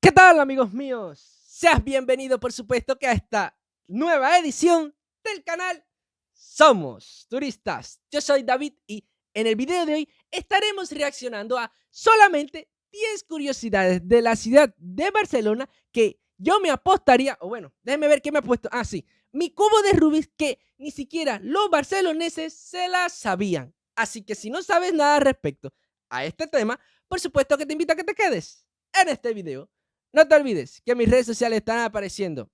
¿Qué tal, amigos míos? Seas bienvenido, por supuesto, que a esta nueva edición del canal Somos Turistas. Yo soy David y en el video de hoy estaremos reaccionando a solamente 10 curiosidades de la ciudad de Barcelona que yo me apostaría, o bueno, déjenme ver qué me ha puesto. Ah, sí, mi cubo de Rubik que ni siquiera los barceloneses se la sabían. Así que si no sabes nada respecto a este tema, por supuesto que te invito a que te quedes en este video. No te olvides que mis redes sociales están apareciendo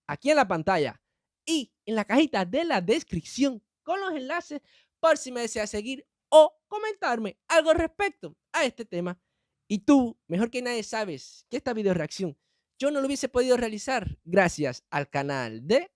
aquí en la pantalla y en la cajita de la descripción con los enlaces por si me deseas seguir o comentarme algo respecto a este tema. Y tú, mejor que nadie, sabes que esta video reacción yo no lo hubiese podido realizar gracias al canal de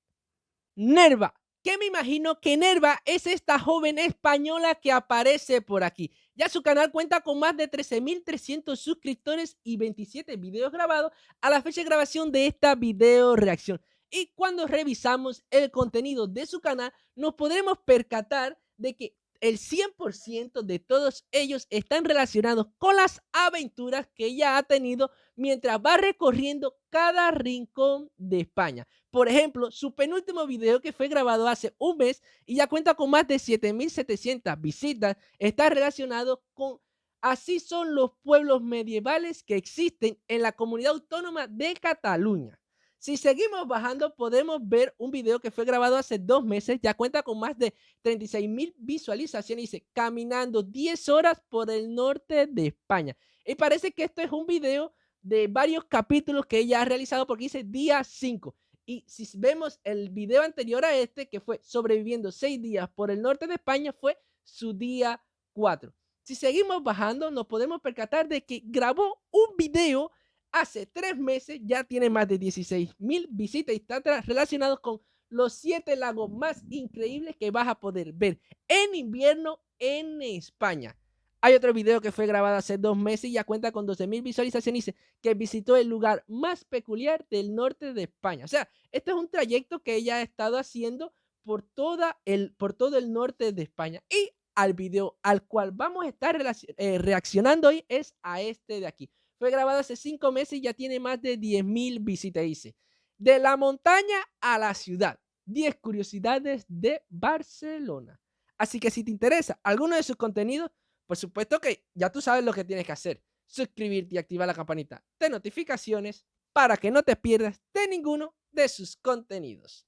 Nerva, que me imagino que Nerva es esta joven española que aparece por aquí. Ya su canal cuenta con más de 13.300 suscriptores y 27 videos grabados a la fecha de grabación de esta video reacción. Y cuando revisamos el contenido de su canal, nos podremos percatar de que el 100% de todos ellos están relacionados con las aventuras que ella ha tenido mientras va recorriendo cada rincón de España. Por ejemplo, su penúltimo video, que fue grabado hace un mes y ya cuenta con más de 7.700 visitas, está relacionado con así son los pueblos medievales que existen en la comunidad autónoma de Cataluña. Si seguimos bajando, podemos ver un video que fue grabado hace 2 meses, ya cuenta con más de 36.000 visualizaciones, dice, caminando 10 horas por el norte de España. Y parece que esto es un video de varios capítulos que ella ha realizado porque dice día 5. Y si vemos el video anterior a este, que fue sobreviviendo 6 días por el norte de España, fue su día 4. Si seguimos bajando, nos podemos percatar de que grabó un video hace 3 meses, ya tiene más de 16.000 visitas y está relacionados con los 7 lagos más increíbles que vas a poder ver en invierno en España. Hay otro video que fue grabado hace 2 meses y ya cuenta con 12.000 visualizaciones. Dice que visitó el lugar más peculiar del norte de España. O sea, este es un trayecto que ella ha estado haciendo por todo el norte de España. Y al video al cual vamos a estar reaccionando hoy es a este de aquí. Fue grabado hace 5 meses y ya tiene más de 10.000 visitas. Dice, de la montaña a la ciudad, 10 curiosidades de Barcelona. Así que si te interesa alguno de sus contenidos, por supuesto que ya tú sabes lo que tienes que hacer. Suscribirte y activar la campanita de notificaciones para que no te pierdas de ninguno de sus contenidos.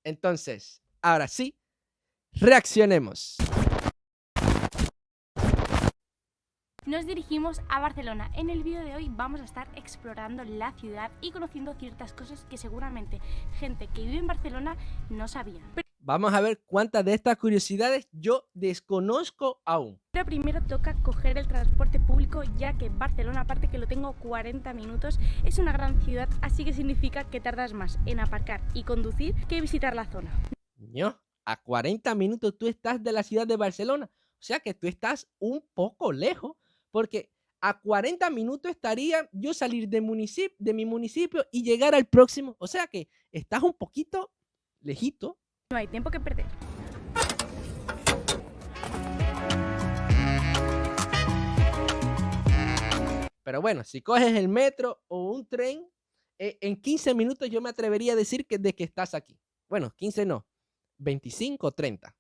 Entonces, ahora sí, reaccionemos. Nos dirigimos a Barcelona. En el vídeo de hoy vamos a estar explorando la ciudad y conociendo ciertas cosas que seguramente gente que vive en Barcelona no sabía. Vamos a ver cuántas de estas curiosidades yo desconozco aún. Pero primero toca coger el transporte público, ya que Barcelona, aparte que lo tengo 40 minutos, es una gran ciudad, así que significa que tardas más en aparcar y conducir que visitar la zona. Ño, a 40 minutos tú estás de la ciudad de Barcelona. O sea que tú estás un poco lejos, porque a 40 minutos estaría yo salir de mi municipio y llegar al próximo. O sea que estás un poquito lejito. No hay tiempo que perder. Pero bueno, si coges el metro o un tren, en 15 minutos yo me atrevería a decir de que estás aquí. Bueno, 15 no, 25 o 30.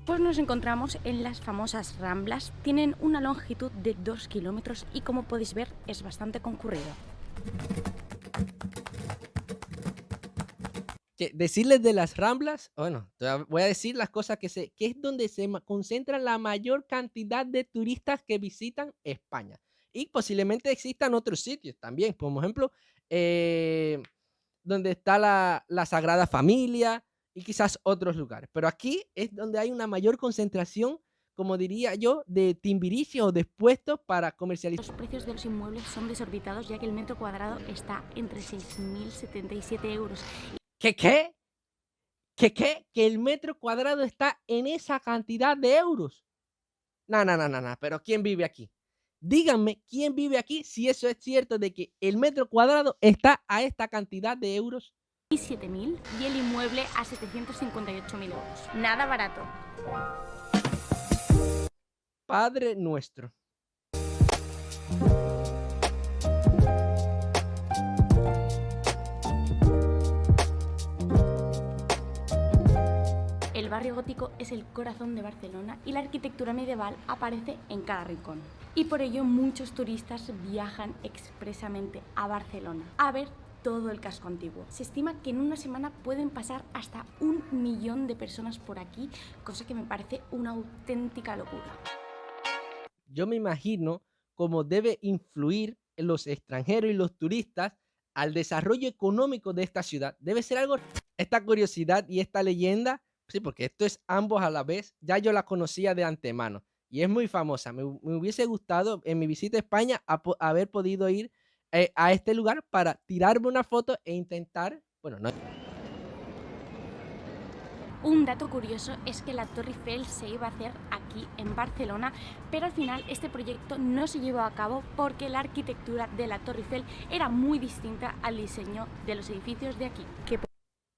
Pues nos encontramos en las famosas Ramblas. Tienen una longitud de 2 kilómetros y, como podéis ver, es bastante concurrido. Decirles de las Ramblas, bueno, te voy a decir las cosas que es donde se concentra la mayor cantidad de turistas que visitan España. Y posiblemente existan otros sitios también, como ejemplo, donde está la Sagrada Familia y quizás otros lugares. Pero aquí es donde hay una mayor concentración, como diría yo, de timbiricio o de puestos para comercializar. Los precios de los inmuebles son desorbitados, ya que el metro cuadrado está entre 6.077 euros. ¿Qué? ¿Que el metro cuadrado está en esa cantidad de euros? No, pero ¿quién vive aquí? Díganme, ¿quién vive aquí si eso es cierto de que el metro cuadrado está a esta cantidad de euros? Y 7.000 y el inmueble a 758.000 euros. Nada barato. Padre nuestro. El barrio gótico es el corazón de Barcelona y la arquitectura medieval aparece en cada rincón. Y por ello muchos turistas viajan expresamente a Barcelona a ver todo el casco antiguo. Se estima que en una semana pueden pasar hasta 1 millón de personas por aquí, cosa que me parece una auténtica locura. Yo me imagino cómo debe influir en los extranjeros y los turistas al desarrollo económico de esta ciudad. Debe ser algo, esta curiosidad y esta leyenda, sí, porque esto es ambos a la vez, ya yo la conocía de antemano y es muy famosa. Me hubiese gustado en mi visita a España haber podido ir a este lugar para tirarme una foto e intentar, bueno, no. Un dato curioso es que la Torre Eiffel se iba a hacer aquí en Barcelona, pero al final este proyecto no se llevó a cabo porque la arquitectura de la Torre Eiffel era muy distinta al diseño de los edificios de aquí.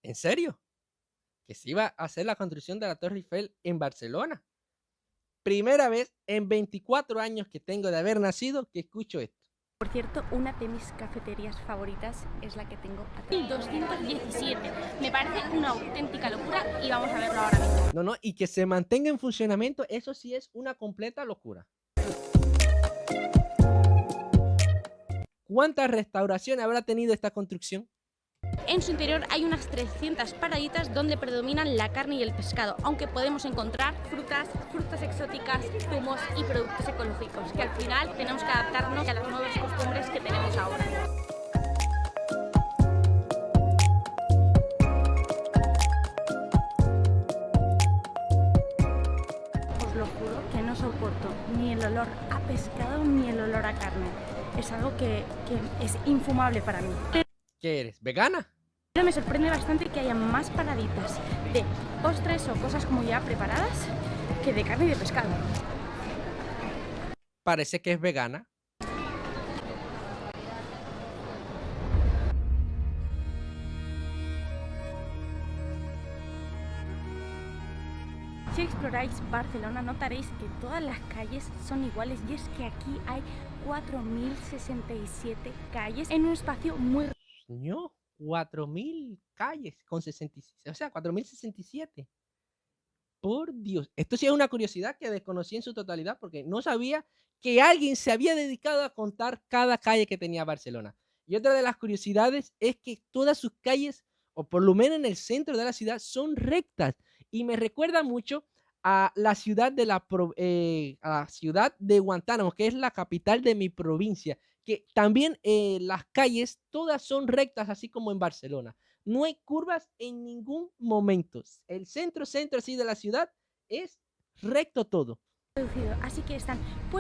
¿En serio? Que se iba a hacer la construcción de la Torre Eiffel en Barcelona. Primera vez en 24 años que tengo de haber nacido que escucho esto. Por cierto, una de mis cafeterías favoritas es la que tengo aquí. 217. Me parece una auténtica locura y vamos a verlo ahora mismo. No, y que se mantenga en funcionamiento, eso sí es una completa locura. ¿Cuántas restauraciones habrá tenido esta construcción? En su interior hay unas 300 paraditas donde predominan la carne y el pescado, aunque podemos encontrar frutas exóticas, zumos y productos ecológicos, que al final tenemos que adaptarnos a las nuevas costumbres que tenemos ahora. Os lo juro que no soporto ni el olor a pescado ni el olor a carne. Es algo que es infumable para mí. ¿Qué eres? ¿Vegana? Pero me sorprende bastante que haya más paraditas de postres o cosas como ya preparadas que de carne y de pescado. Parece que es vegana. Si exploráis Barcelona notaréis que todas las calles son iguales y es que aquí hay 4067 calles en un espacio muy... No, 4000 calles con 66, o sea, 4067. Por Dios, esto sí es una curiosidad que desconocí en su totalidad porque no sabía que alguien se había dedicado a contar cada calle que tenía Barcelona. Y otra de las curiosidades es que todas sus calles, o por lo menos en el centro de la ciudad, son rectas y me recuerda mucho a la ciudad de a la ciudad de Guantánamo, que es la capital de mi provincia, que también las calles todas son rectas, así como en Barcelona. No hay curvas en ningún momento. El centro así de la ciudad es recto todo. reducido, así que están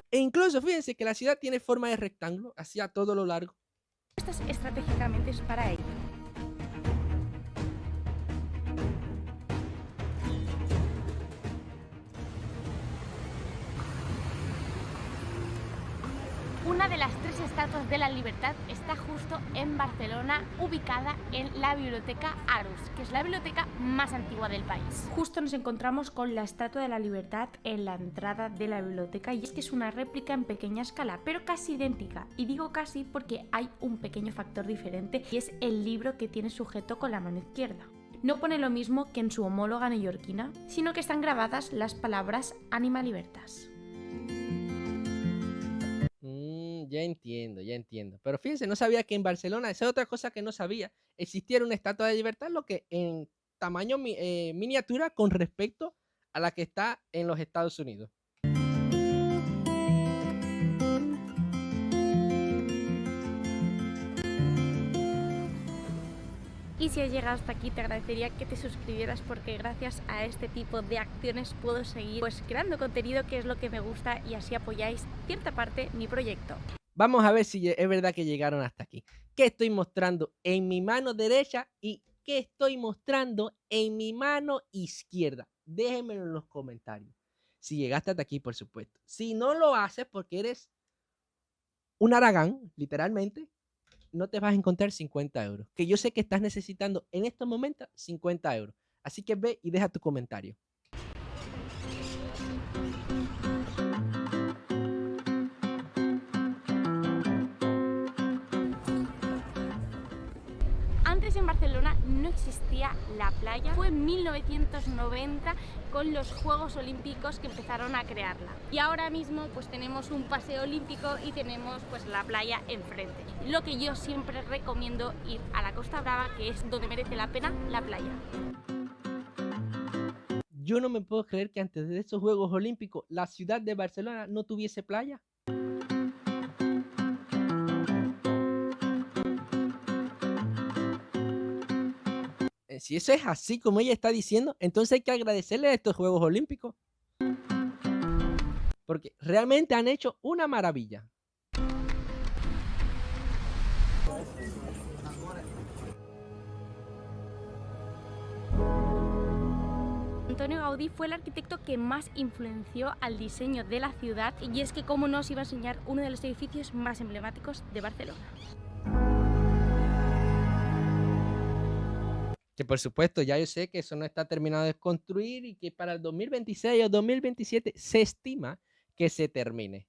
E incluso fíjense que la ciudad tiene forma de rectángulo, así a todo lo largo. puestas estratégicamente para ello. Una de las 3 estatuas de la Libertad está justo en Barcelona, ubicada en la Biblioteca Arús, que es la biblioteca más antigua del país. Justo nos encontramos con la Estatua de la Libertad en la entrada de la biblioteca y es que es una réplica en pequeña escala, pero casi idéntica. Y digo casi porque hay un pequeño factor diferente y es el libro que tiene sujeto con la mano izquierda. No pone lo mismo que en su homóloga neoyorquina, sino que están grabadas las palabras Anima Libertas. Ya entiendo. Pero fíjense, no sabía que en Barcelona, esa es otra cosa que no sabía, existiera una estatua de libertad, lo que en tamaño miniatura con respecto a la que está en los Estados Unidos. Y si has llegado hasta aquí te agradecería que te suscribieras porque gracias a este tipo de acciones puedo seguir creando contenido, que es lo que me gusta, y así apoyáis cierta parte mi proyecto. Vamos a ver si es verdad que llegaron hasta aquí. ¿Qué estoy mostrando en mi mano derecha y qué estoy mostrando en mi mano izquierda? Déjenmelo en los comentarios. Si llegaste hasta aquí, por supuesto. Si no lo haces porque eres un aragán, literalmente, no te vas a encontrar 50 euros. Que yo sé que estás necesitando en estos momentos 50 euros. Así que ve y deja tu comentario. antes en Barcelona no existía la playa. Fue en 1990 con los Juegos Olímpicos que empezaron a crearla. Y ahora mismo pues tenemos un paseo olímpico y tenemos pues la playa enfrente. Lo que yo siempre recomiendo ir a la Costa Brava, que es donde merece la pena la playa. Yo no me puedo creer que antes de esos Juegos Olímpicos la ciudad de Barcelona no tuviese playa. Si eso es así como ella está diciendo, entonces hay que agradecerle a estos Juegos Olímpicos. Porque realmente han hecho una maravilla. Antonio Gaudí fue el arquitecto que más influenció al diseño de la ciudad, y es que cómo no os iba a enseñar uno de los edificios más emblemáticos de Barcelona. Que por supuesto ya yo sé que eso no está terminado de construir y que para el 2026 o 2027 se estima que se termine.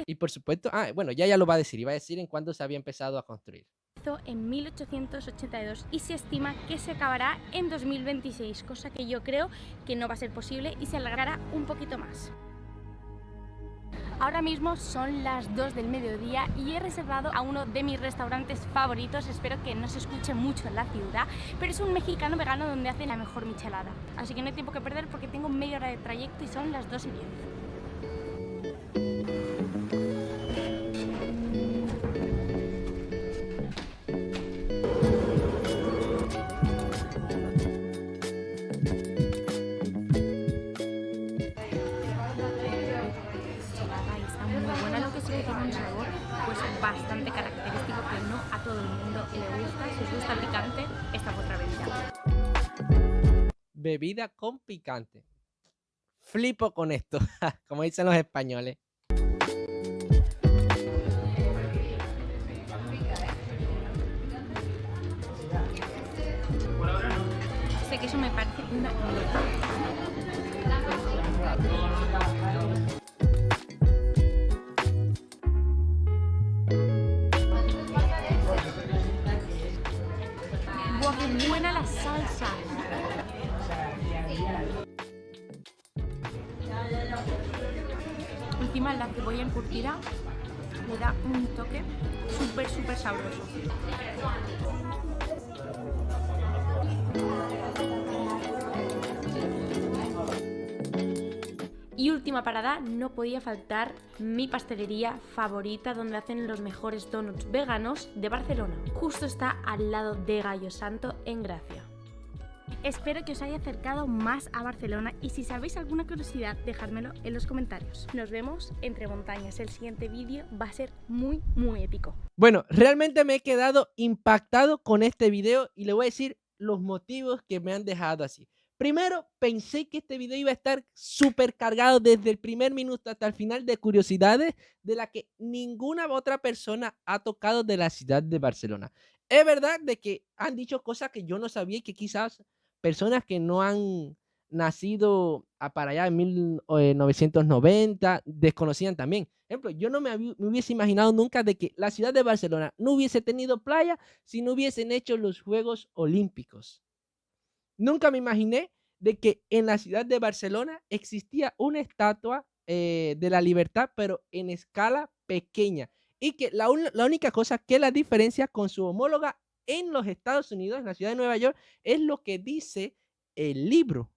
Y por supuesto, bueno, ya lo va a decir, iba a decir en cuándo se había empezado a construir. En 1882 y se estima que se acabará en 2026, cosa que yo creo que no va a ser posible y se alargará un poquito más. Ahora mismo son las 2 del mediodía y he reservado a uno de mis restaurantes favoritos. Espero que no se escuche mucho en la ciudad, pero es un mexicano vegano donde hacen la mejor michelada. Así que no hay tiempo que perder porque tengo media hora de trayecto y son las 2:10. Tiene un sabor pues bastante característico que no a todo el mundo le gusta. Si os gusta picante, esta es vuestra bebida. Bebida con picante. Flipo con esto, como dicen los españoles. Sé que eso me parece una locura. ¡Buah, qué buena la salsa! Encima la cebolla encurtida le da un toque súper sabroso. Y última parada, no podía faltar mi pastelería favorita donde hacen los mejores donuts veganos de Barcelona. Justo está al lado de Gallo Santo en Gracia. Espero que os haya acercado más a Barcelona y si sabéis alguna curiosidad, dejádmelo en los comentarios. Nos vemos entre montañas. El siguiente vídeo va a ser muy épico. Bueno, realmente me he quedado impactado con este video y le voy a decir los motivos que me han dejado así. Primero, pensé que este video iba a estar súper cargado desde el primer minuto hasta el final de curiosidades de la que ninguna otra persona ha tocado de la ciudad de Barcelona. Es verdad de que han dicho cosas que yo no sabía y que quizás personas que no han nacido para allá en 1990 desconocían también. Por ejemplo, yo no me hubiese imaginado nunca de que la ciudad de Barcelona no hubiese tenido playa si no hubiesen hecho los Juegos Olímpicos. Nunca me imaginé de que en la ciudad de Barcelona existía una estatua de la libertad, pero en escala pequeña. Y que la única cosa que la diferencia con su homóloga en los Estados Unidos, en la ciudad de Nueva York, es lo que dice el libro.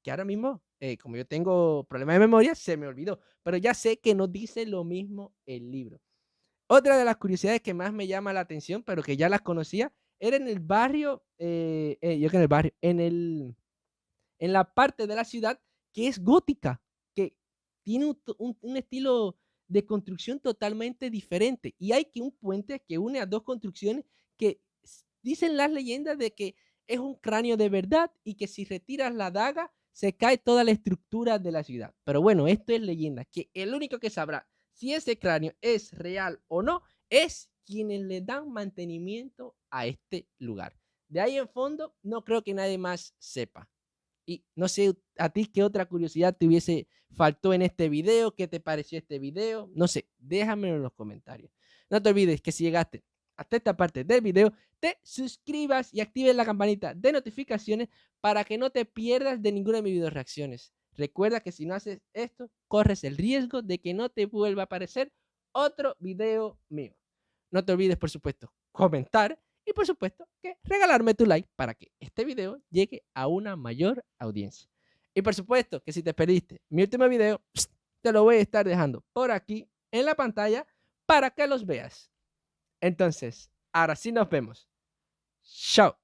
Que ahora mismo, como yo tengo problemas de memoria, se me olvidó. Pero ya sé que no dice lo mismo el libro. Otra de las curiosidades que más me llama la atención, pero que ya las conocía, era en el barrio, en la parte de la ciudad que es gótica, que tiene un estilo de construcción totalmente diferente. Y hay un puente que une a dos construcciones que dicen las leyendas de que es un cráneo de verdad y que si retiras la daga se cae toda la estructura de la ciudad. Pero bueno, esto es leyenda, que el único que sabrá si ese cráneo es real o no es quienes le dan mantenimiento a este lugar. De ahí en fondo, no creo que nadie más sepa. Y no sé a ti qué otra curiosidad te hubiese faltó en este video, qué te pareció este video, no sé, déjamelo en los comentarios. No te olvides que si llegaste hasta esta parte del video, te suscribas y actives la campanita de notificaciones para que no te pierdas de ninguna de mis video reacciones. Recuerda que si no haces esto, corres el riesgo de que no te vuelva a aparecer otro video mío. No te olvides, por supuesto, comentar y por supuesto que regalarme tu like para que este video llegue a una mayor audiencia. Y por supuesto que si te perdiste mi último video, te lo voy a estar dejando por aquí en la pantalla para que los veas. Entonces, ahora sí nos vemos. Chao.